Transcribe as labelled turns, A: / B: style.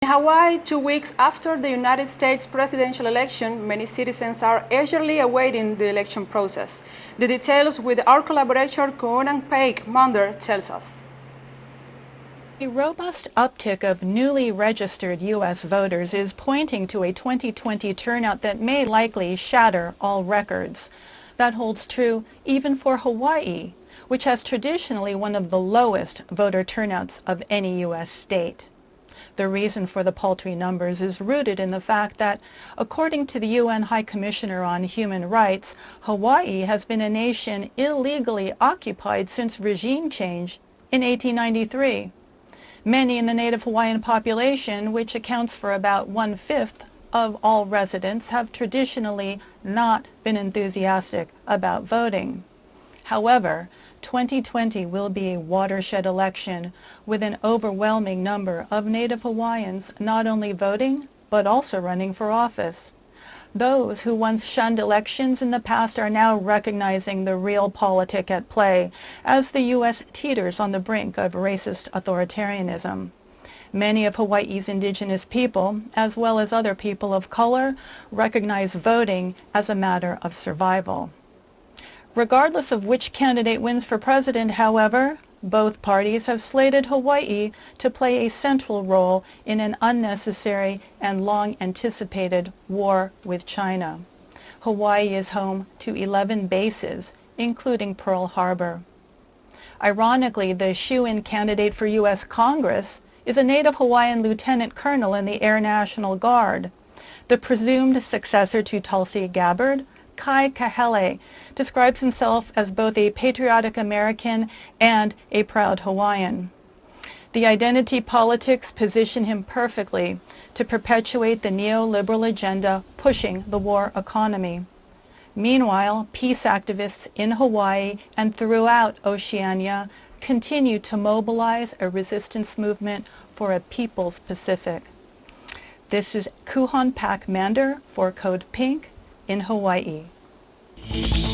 A: In Hawaii, 2 weeks after the United States presidential election, many citizens are eagerly awaiting the election process. The details with our collaborator Kuonan Paik Mander tells us.
B: A robust uptick of newly registered U.S. voters is pointing to a 2020 turnout that may likely shatter all records. That holds true even for Hawaii, which has traditionally one of the lowest voter turnouts of any U.S. state. The reason for the paltry numbers is rooted in the fact that, according to the UN High Commissioner on Human Rights, Hawaii has been a nation illegally occupied since regime change in 1893. Many in the native Hawaiian population, which accounts for about 1/5 of all residents, have traditionally not been enthusiastic about voting. However, 2020 will be a watershed election with an overwhelming number of native Hawaiians not only voting, but also running for office. Those who once shunned elections in the past are now recognizing the real politic at play as the U.S. teeters on the brink of racist authoritarianism. Many of Hawaii's indigenous people, as well as other people of color, recognize voting as a matter of survival. Regardless of which candidate wins for president, however, both parties have slated Hawaii to play a central role in an unnecessary and long-anticipated war with China. Hawaii is home to 11 bases, including Pearl Harbor. Ironically, the shoo-in candidate for U.S. Congress is a native Hawaiian lieutenant colonel in the Air National Guard. The presumed successor to Tulsi Gabbard, Kai Kahele, describes himself as both a patriotic American and a proud Hawaiian. The identity politics position him perfectly to perpetuate the neoliberal agenda pushing the war economy. Meanwhile, peace activists in Hawaii and throughout Oceania continue to mobilize a resistance movement for a People's Pacific. This is Kuonan Paik Mander for Code Pink in Hawaii.